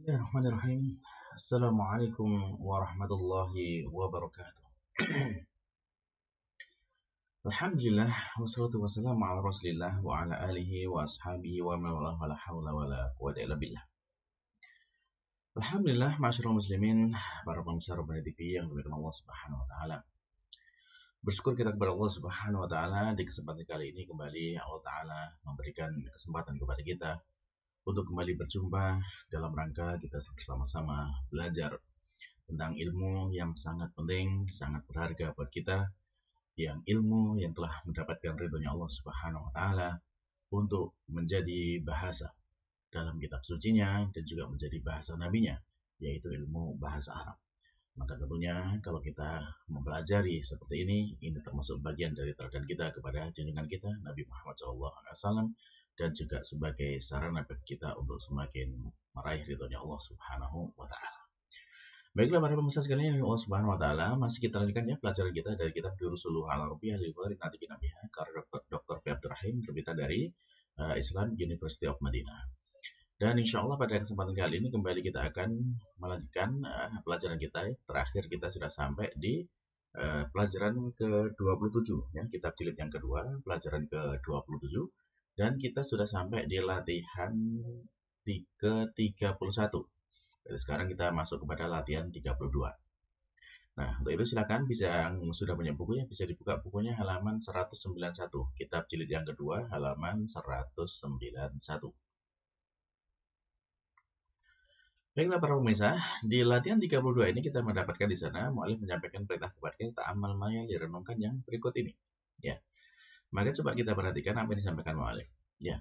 Bismillahirrahmanirrahim. Assalamualaikum warahmatullahi wabarakatuh. Alhamdulillah wassalatu wassalamu ala Rasulillah wa ala alihi wa ashabihi wa man wala wala haula wala quwwata illa billah. Alhamdulillah, masyarul muslimin, para pemirsa Rabbani TV yang dimuliakan Allah Subhanahu wa taala. Bersyukur kita kepada Allah Subhanahu wa taala di kesempatan kali ini kembali Allah taala memberikan kesempatan kepada kita untuk kembali berjumpa dalam rangka kita bersama-sama belajar tentang ilmu yang sangat penting, sangat berharga buat kita, yang ilmu yang telah mendapatkan ridhonya Allah Subhanahu wa taala untuk menjadi bahasa dalam kitab sucinya dan juga menjadi bahasa nabinya, yaitu ilmu bahasa Arab. Maka tentunya kalau kita mempelajari seperti ini termasuk bagian dari teladan kita kepada junjungan kita Nabi Muhammad SAW, dan juga sebagai sarana bagi kita untuk semakin meraih ridhonya Allah Subhanahu wa taala. Baiklah para pemirsa sekalian yang Allah Subhanahu wa taala, masih kita lanjutkan ya pelajaran kita dari kitab Durusul Al-Arabiyyah lil Ghairi Natiqin Biha karya Dr. Fi Abdurrahim, terbitan dari Islam University of Madinah. Dan insya Allah pada kesempatan kali ini kembali kita akan melanjutkan pelajaran kita. Terakhir kita sudah sampai di pelajaran ke-27 ya, kitab jilid yang kedua, pelajaran ke-27. Dan kita sudah sampai di latihan ke-31. Jadi sekarang kita masuk kepada latihan 32. Nah, untuk itu silakan bisa yang sudah punya bukunya bisa dibuka bukunya halaman 191. Kitab jilid yang kedua halaman 191. Baiklah para pemirsa, di latihan 32 ini kita mendapatkan di sana mu'alif menyampaikan perintah kepada kita ta'amal maya direnungkan yang berikut ini. Ya. Maka coba kita perhatikan apa yang disampaikan mu'alif. Ya.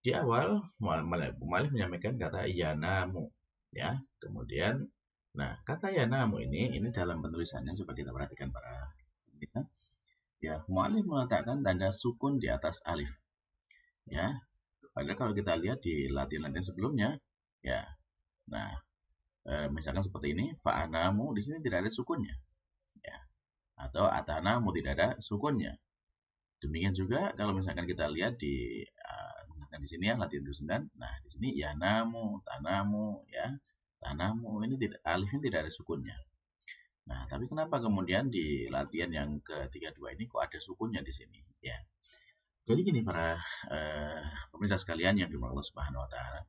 Di awal mu'alif menyampaikan kata yanamu, ya. Kemudian kata yanamu ini dalam penulisannya coba kita perhatikan para pemirsa. Ya, mu'alif meletakkan tanda sukun di atas alif. Ya. Padahal kalau kita lihat di latihan-latihan sebelumnya, ya. Nah, misalkan seperti ini, fa'anamu di sini tidak ada sukunnya. Ya. Atau atanamu tidak ada sukunnya. Demikian juga kalau misalkan kita lihat di sini ya latihan 29. Nah, di sini yanamu, tanamu ya. Tanamu ini alifnya tidak ada sukunnya. Nah, tapi kenapa kemudian di latihan yang ke-32 ini kok ada sukunnya di sini ya. Jadi gini para pemirsa sekalian yang dimuliakan Allah Subhanahu wa taala.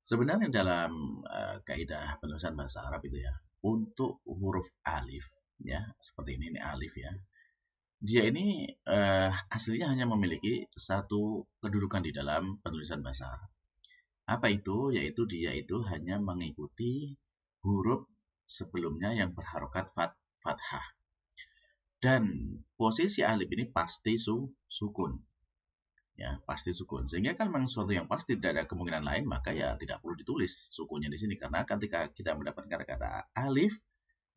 Sebenarnya dalam kaidah penulisan bahasa Arab itu ya, untuk huruf alif ya, seperti ini alif ya. Dia ini aslinya hanya memiliki satu kedudukan di dalam penulisan bahasa Arab. Apa itu? Yaitu dia itu hanya mengikuti huruf sebelumnya yang berharokat fathah. Dan posisi alif ini pasti sukun. Ya, pasti sukun. Sehingga kan memang sesuatu yang pasti tidak ada kemungkinan lain, maka ya tidak perlu ditulis sukunnya di sini. Karena ketika kita mendapatkan kata alif,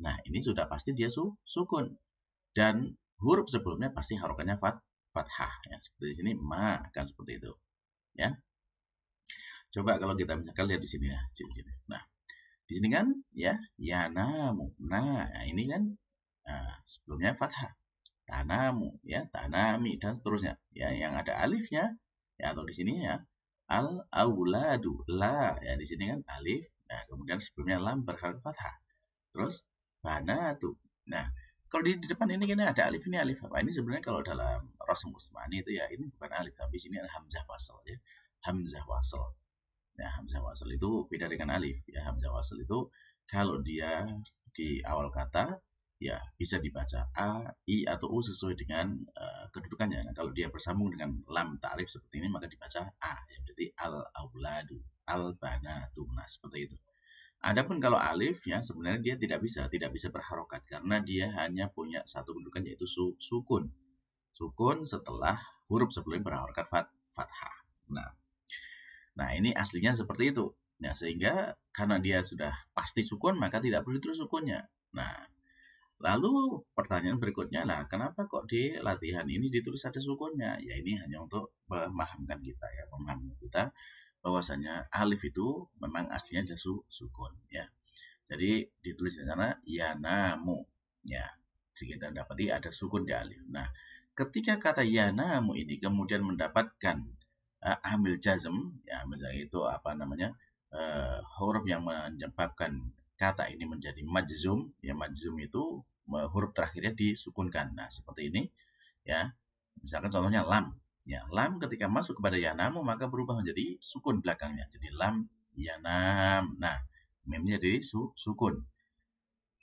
nah ini sudah pasti dia sukun. Dan huruf sebelumnya pasti harokatnya fathah ya, seperti di sini ma kan seperti itu ya. Coba kalau kita misalkan lihat di sini ya, nah di sini kan ya yanamu, nah ini kan sebelumnya fathah, tanamu ya, tanami dan seterusnya ya, yang ada alifnya ya, atau di sini ya al auladu la ya, di sini kan alif, nah kemudian sebelumnya lam berharokat fathah, terus banatu. Nah kalau di depan ini ada alif, ini alif apa? Ini sebenarnya kalau dalam Rasm Utsmani itu ya ini bukan alif, tapi sini ada hamzah wasal ya. Hamzah wasal. Nah, hamzah wasal itu beda dengan alif ya. Hamzah wasal itu kalau dia di awal kata ya bisa dibaca a, i atau u sesuai dengan kedudukannya. Nah, kalau dia bersambung dengan lam ta'rif seperti ini maka dibaca a, ya berarti al auladu, al banatu. Nah, seperti itu. Adapun kalau alif ya sebenarnya dia tidak bisa berharokat karena dia hanya punya satu kedudukan yaitu sukun. Sukun setelah huruf sebelumnya berharokat fathah. Nah ini aslinya seperti itu. Nah sehingga karena dia sudah pasti sukun maka tidak perlu ditulis sukunnya. Nah lalu pertanyaan berikutnya lah, kenapa kok di latihan ini ditulis ada sukunnya? Ya ini hanya untuk memahamkan kita bahwasanya alif itu memang aslinya sukun ya. Jadi ditulis di sana yanamu ya. Kita dapati ada sukun di alif. Nah, ketika kata yanamu ini kemudian mendapatkan amil jazm ya, misalnya itu apa namanya? huruf yang menyebabkan kata ini menjadi majzum, ya majzum itu huruf terakhirnya disukunkan. Nah, seperti ini ya. Misalkan contohnya lam. Ya, lam ketika masuk kepada yanamu maka berubah menjadi sukun belakangnya. Jadi lam yanam. Nah, memnya jadi sukun.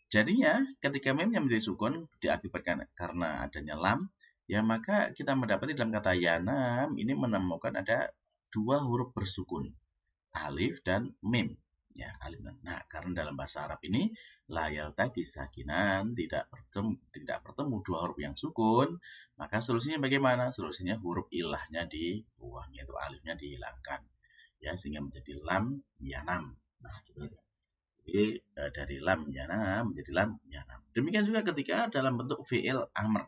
Jadinya ketika memnya menjadi sukun diakibatkan karena adanya lam, ya maka kita mendapati dalam kata yanam ini menemukan ada dua huruf bersukun, alif dan mim. Ya, alif dan. Nah, karena dalam bahasa Arab ini la yaltaqi sakinan, tidak bertemu dua huruf yang sukun, maka solusinya bagaimana? Solusinya huruf ilahnya dibuang, yaitu alifnya dihilangkan. Ya, sehingga menjadi lam yanam. Nah, gitu aja. Jadi dari lam yanam menjadi lam yanam. Demikian juga ketika dalam bentuk fi'il amr.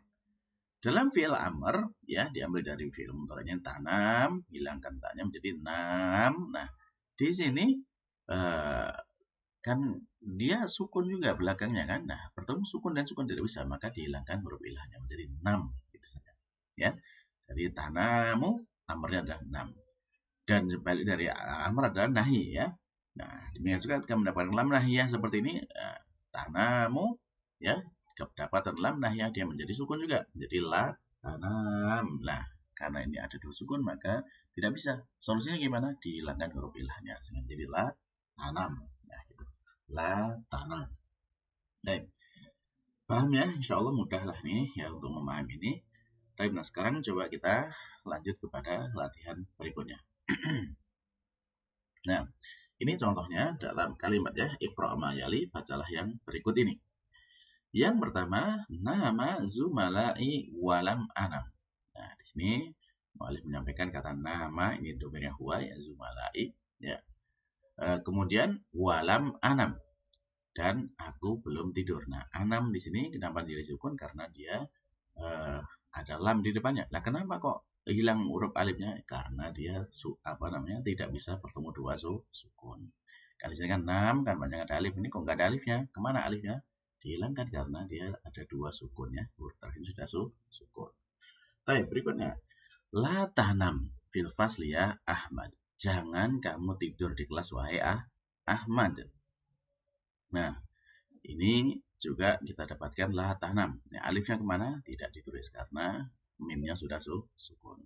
Dalam fi'il amr ya diambil dari fi'il mudhari'nya tanam, hilangkan taknya menjadi nam. Nah, di sini kan dia sukun juga belakangnya kan. Nah, bertemu sukun dan sukun tidak bisa, maka dihilangkan huruf ilahnya menjadi nam gitu saja. Ya. Jadi tanamu amrnya adalah nam. Dan sebalik dari amr adalah nahi ya. Nah, demikian juga ketika mendapatkan lam nahiyah seperti ini, tanamu ya, kedapatan lam nahiyah dia menjadi sukun juga, menjadi la tanam. Nah, karena ini ada dua sukun maka tidak bisa. Solusinya gimana? Dihilangkan huruf ilahnya sehingga menjadi la tanam. Nah, gitu. La tanam. Baik. Paham ya? Insya Allah mudah lah nih ya untuk memahami ini. Baik, nah sekarang coba kita lanjut kepada latihan berikutnya. Nah, ini contohnya dalam kalimat ya, Iqra' ma yali, bacalah yang berikut ini. Yang pertama, nama zumala'i walam anam. Nah, di sini mu'allif menyampaikan kata nama, ini domainnya huwa ya, zumala'i ya. Kemudian walam anam, dan aku belum tidur. Nah, anam di sini kenapa jadi sukun? Karena dia ada lam di depannya. Nah, kenapa kok hilang huruf alifnya? Karena dia tidak bisa bertemu dua sukun. Kan di sini kan 6 kan banyak ada alif, ini kok nggak ada alifnya? Kemana alifnya? Dihilangkan karena dia ada dua sukun ya. Huruf terakhir sudah sukun. Baik, berikutnya. La tanam fil fasli ya Ahmad. Jangan kamu tidur di kelas wahai Ahmad. Nah, ini juga kita dapatkan la tanam. Nah, alifnya kemana? Tidak ditulis karena mimnya sudah sukun.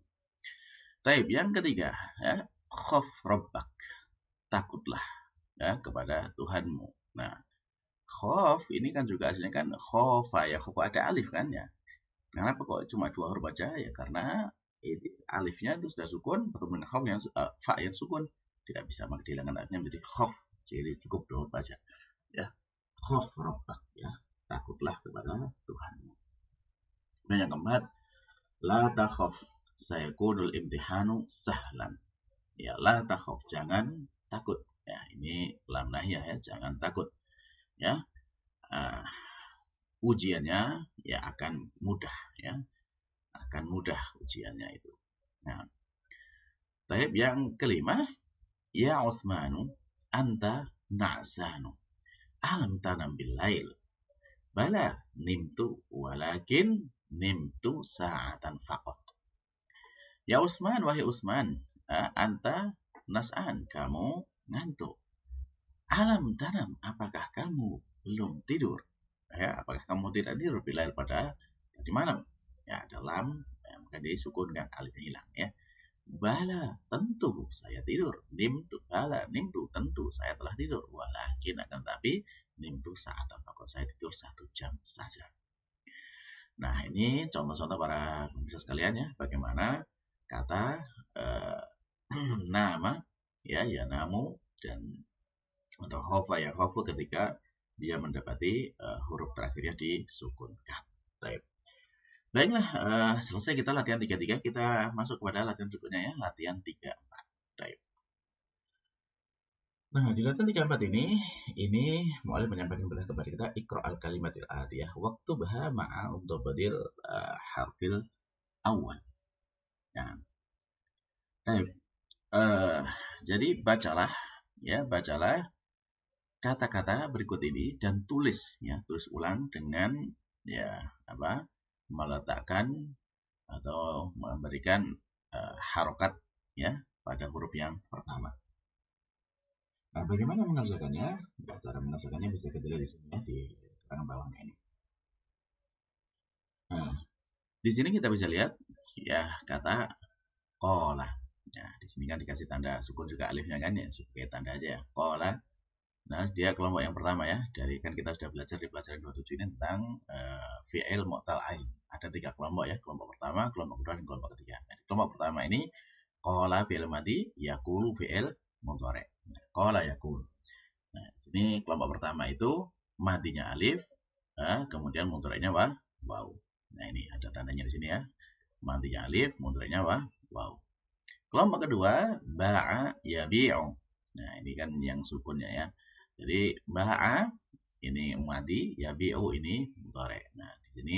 Taib, yang ketiga ya, khaf rabbak. Takutlah ya kepada Tuhanmu. Nah, khaf ini kan juga aslinya kan khofa ya, khofa ada alif kan ya. Kenapa kok cuma dua huruf aja? Ya karena alifnya itu sudah sukun bertemu dengan khaf yang fa yang sukun, tidak bisa maka dihilangkan alifnya menjadi khaf. Jadi cukup dua huruf aja. Ya, khaf rabbak ya, takutlah kepada Tuhanmu. Dan yang keempat, la takhaf sayakunul imtihanu sahlan. Ya, la takhaf, jangan takut. Ya, ini lam nahiyah ya, jangan takut. Ya, ujiannya ya akan mudah ya, akan mudah ujiannya itu. Nah, baik, yang kelima, ya Utsmanu anta na'sanu alam tanam bil lail bala nimtu walakin nimtu sa'atan faqat. Ya Utsman, wahai Utsman, anta nas'an, kamu ngantuk. Alam tanam, apakah kamu belum tidur? Ya, apakah kamu tidak tidur bila pada di malam? Ya, dalam maka disukunkan alifnya hilang ya. Bala, tentu saya tidur. Nimtu, bala, nimtu, tentu saya telah tidur. Walakin akan tapi nimtu saat apa saya tidur 1 jam saja. Nah, ini contoh-contoh para pemirsa sekalian ya, bagaimana kata nama ya, ya namu dan atau khofa ya khofu ketika dia mendapati huruf terakhirnya disukunkan. Baik. Baiklah, selesai kita latihan 3-3, kita masuk kepada latihan berikutnya ya, latihan 3-4. Baik. Nah, di latihan 3-4 ini mu'allif menyampaikan kepada kita Iqra' al-kalimatil atiyah waktu baha ma'a untuk badil harfil awal. Nah, baik. Jadi bacalah kata-kata berikut ini dan tulis ulang dengan meletakkan atau memberikan harokat ya pada huruf yang pertama. Nah, bagaimana mengerjakannya? Nah, cara mengerjakannya bisa kita lihat di sini ya, di kanan bawahnya ini. Nah, di sini kita bisa lihat ya kata kola. Nah, di sini kan dikasih tanda sukun juga alifnya kan ya, sebagai tanda aja ya. Kola. Nah, dia kelompok yang pertama ya. Dari kan kita sudah belajar di pelajaran 27 ini tentang fi'il mu'tal ain. Ada 3 kelompok ya. Kelompok pertama, kelompok kedua, dan kelompok ketiga. Nah, kelompok pertama ini kola fi'il madi, yakulu fi'il mudhari. Kola yakulu. Nah, ini kelompok pertama itu madinya alif, kemudian mudhari'nya waw. Nah, ini ada tandanya di sini ya. Madinya alif, mudhari'nya waw. Kelompok kedua, ba'a yabi'u. Nah, ini kan yang sukunnya ya. Jadi ba'a ini madi, yabi'u ini mudhari. Nah, di sini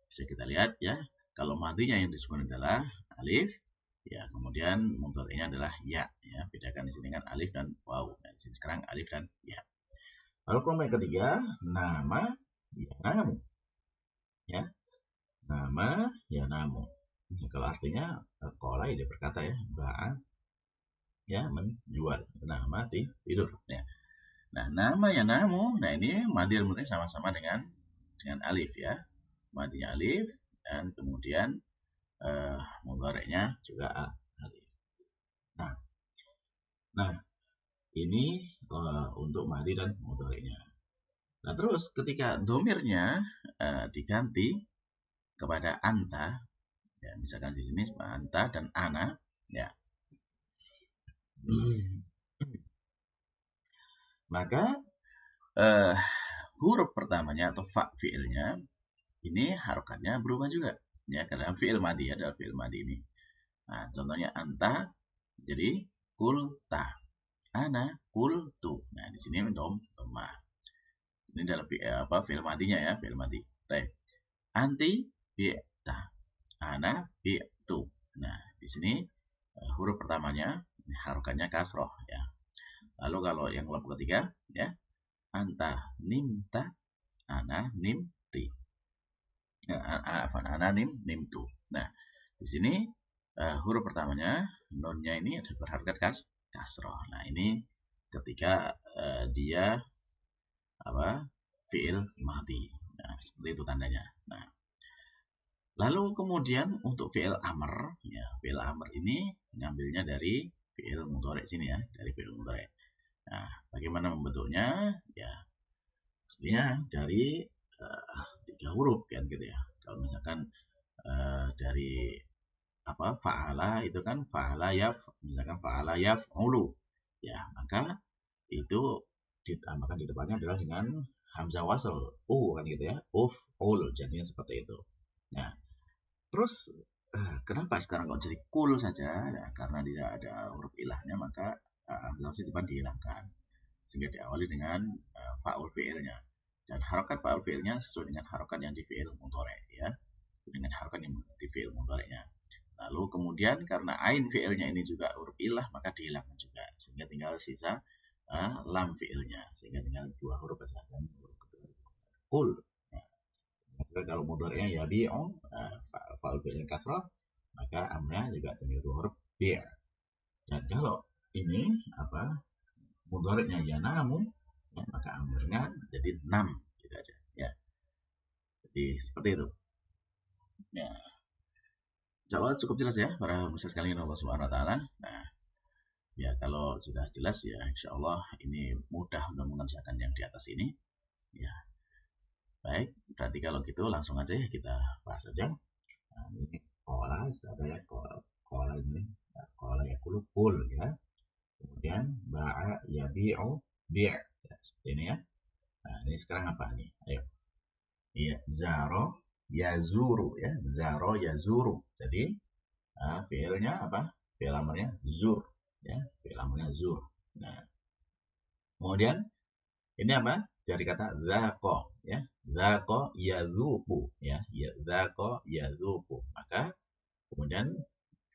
bisa kita lihat ya, kalau madinya yang disukun adalah alif, ya kemudian mudhari'nya adalah ya. Bedakan di sini kan alif dan waw. Nah, di sini sekarang alif dan ya. Lalu kelompok yang ketiga, nama ya namu. Ya. Nama ya namu. Nah, kalau artinya kola dia berkata ya, ba'a ya menjual. Nama tidur ya. Nah, nama ya namu. Nah, ini madi dan mudhari sama-sama dengan alif ya. Madinya alif dan kemudian mudhari'nya juga alif. Nah, ini untuk madi dan mudhari'nya. Nah, terus ketika domirnya diganti kepada anta, ya misalkan di sini anta dan ana, ya. Maka huruf pertamanya atau fa fi'ilnya ini harokatnya berubah juga ya, karena fi'il madi ya, adalah fi'il madi ini. Nah, contohnya anta jadi kulta, ana kultu. Nah, di sini domah. Ini adalah fi'il madinya ya, fi'il madi. Anti bi'ta, ana bi'tu. Nah, di sini huruf pertamanya harokatnya kasroh ya. Lalu kalau yang kelompok ketiga ya, anta nimta, ana nimti. Ya, ana nimtu. Nah, di sini huruf pertamanya nunnya ini ada berharokat kasroh. Nah, ini ketika dia fi'il madi. Nah, seperti itu tandanya. Nah, lalu kemudian untuk fi'il amr ya, fi'il amr ini ngambilnya dari fi'il mudhari sini ya, dari fi'il mudhari. Nah, bagaimana membentuknya? Ya, aslinya dari 3 huruf kan gitu ya. Kalau misalkan dari fa'ala itu kan fa'ala misalkan fa'ala yaf'ulu ya, maka itu ditambahkan di depannya adalah dengan hamzah wasl kan gitu ya, uf'ul, jadinya seperti itu. Nah, terus kenapa sekarang kok jadi kul saja? Ya, karena tidak ada huruf ilahnya, maka hamzah wasl depan dihilangkan sehingga diawali dengan fa'ul fi'ilnya, dan harokat fa'ul fi'ilnya sesuai dengan harokat yang di fi'il mudhari ya, dengan harokat yang di fi'il mudhari'nya. Lalu kemudian karena ain fi'ilnya ini juga huruf ilah, maka dihilangkan juga sehingga tinggal sisa lam fi'ilnya, sehingga tinggal 2 huruf saja, dan huruf kedua kul. Nah, kalau mudhari'nya ya bi'u, fa'ul fi'ilnya kasrah, maka amrnya juga tinggal 2 huruf bi'. Dan kalau ini mudhari'nya ya namu, ya, maka amrnya jadi 6 gitu aja ya. Jadi seperti itu. Ya. Insyaallah cukup jelas ya para pemirsa sekalian Allah Subhanahu wa taala. Nah, ya kalau sudah jelas ya insyaallah ini mudah untuk mengerjakan yang di atas ini. Ya. Baik, berarti kalau gitu langsung aja ya kita bahas saja. Nah, ini kola sudah ada ya, kola ini. Ya, kola ya kulupul ya. Kemudian ba'a yabi'u bi'. Ya, seperti ini ya. Nah, ini sekarang apa nih? Ayo. Iya, zaro yazuru ya, zaro yazuru. Jadi fi'ilnya apa? Fi'il amrnya zur ya, fi'il amrnya zur. Nah, kemudian ini apa? Dari kata zaqo ya, zaqo yazuqu ya, zaqo yazuqu. Maka kemudian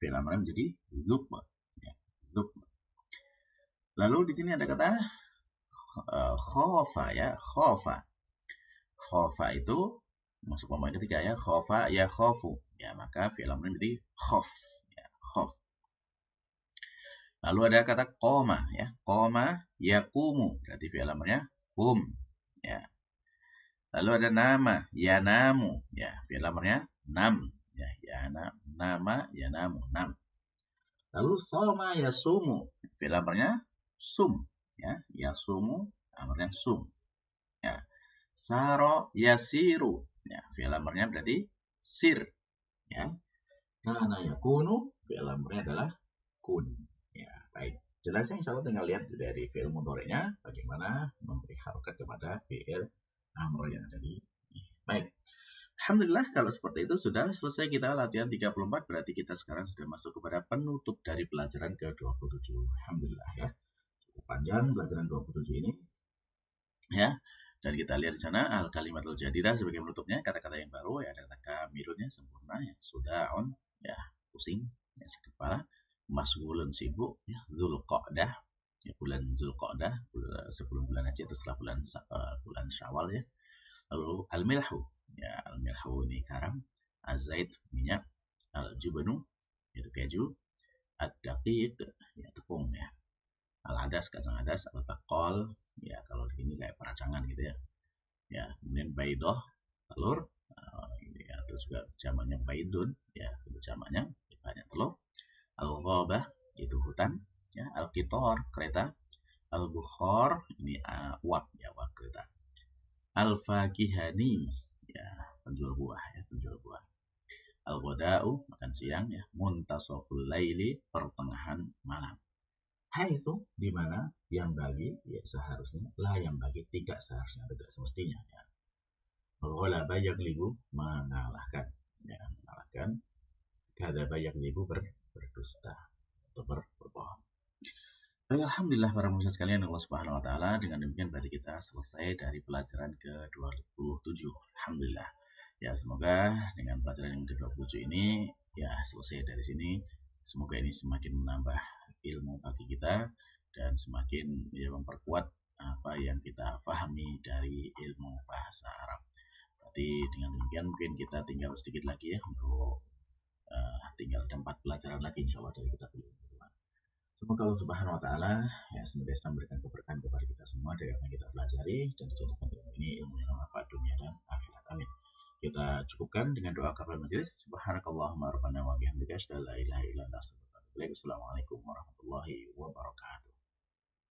fi'il amrnya menjadi zuqma ya, zuqma. Lalu di sini ada kata khofa ya, khofa. Khofa itu masuk kelompok ketiga ya, khofa ya khofu ya, maka fi'il amrnya menjadi khof ya, khof. Lalu ada kata qoma ya, qoma yaqumu, berarti fi'il amrnya hum, ya. Lalu ada nama, yanamu, ya, fi'il amrnya nam, ya, nama, yanamu, nam. Lalu soma yasumu, fi'il amrnya sum, ya, yasumu, amrnya sum, ya. Saro yasiru, ya, fi'il amrnya berarti sir, ya. Kana yakunu, fi'il amrnya adalah kun, ya. Baik, jelasnya insya Allah tinggal lihat dari fi'il mudhari'nya bagaimana memberi harokat kepada fi'il amr yang ada di. Baik. Alhamdulillah kalau seperti itu sudah selesai kita latihan 34, berarti kita sekarang sudah masuk kepada penutup dari pelajaran ke-27. Alhamdulillah ya. Cukup panjang pelajaran 27 ini. Ya. Dan kita lihat di sana al kalimatul jadidah sebagai penutupnya, kata-kata yang baru ya, ada kata kamirunnya sempurna ya, sudah on ya, pusing ya, sakit kepala, masgulun sibuk ya, Zulqa'dah ya, bulan Zulqa'dah sebelum bulan Haji atau setelah bulan Syawal ya. Lalu al-milhu ya, al-milhu ini garam, az-zait minyak, al-jubnu itu keju, ad-daqiq ya tepung ya, al-adas kacang adas, al-baqal ya kalau di sini kayak peracangan gitu ya. Ya, kemudian baidoh telur, ini ya, terus juga jamaknya baidun ya, itu jamaknya banyak telur. Al-ghabah itu hutan ya, al-qitar kereta, al-bukhar ini uap ya, uap kereta. Al-fakihani ya, penjual buah ya, penjual buah. Al-ghada'u makan siang ya, muntasoful laili pertengahan malam. Haitsu di mana, yang bagi ya seharusnya, lah yang bagi tidak seharusnya, tidak semestinya ya. Al-ghalaba yaglibu mengalahkan ya, mengalahkan. Kadzaba yaglibu berdusta atau berbohong. Baik, alhamdulillah para pemirsa sekalian Allah Subhanahu wa taala, dengan demikian berarti kita selesai dari pelajaran ke-27. Alhamdulillah. Ya, semoga dengan pelajaran yang ke-27 ini ya selesai dari sini. Semoga ini semakin menambah ilmu bagi kita dan semakin ya, memperkuat apa yang kita pahami dari ilmu bahasa Arab. Berarti dengan demikian mungkin kita tinggal sedikit lagi ya untuk tinggal ada 4 pelajaran lagi insyaallah dari kita belajar. Semoga Allah Subhanahu wa taala ya senantiasa memberikan keberkahan kepada kita semua dari apa yang kita pelajari dan dijadikan ilmu ini ilmu yang manfaat dunia dan akhirat. Amin. Kita cukupkan dengan doa kafaratul majelis. Subhanakallahumma rabbana wa bihamdika asyhadu an la ilaha illa anta astaghfiruka wa atubu ilaik. Assalamualaikum warahmatullahi wabarakatuh.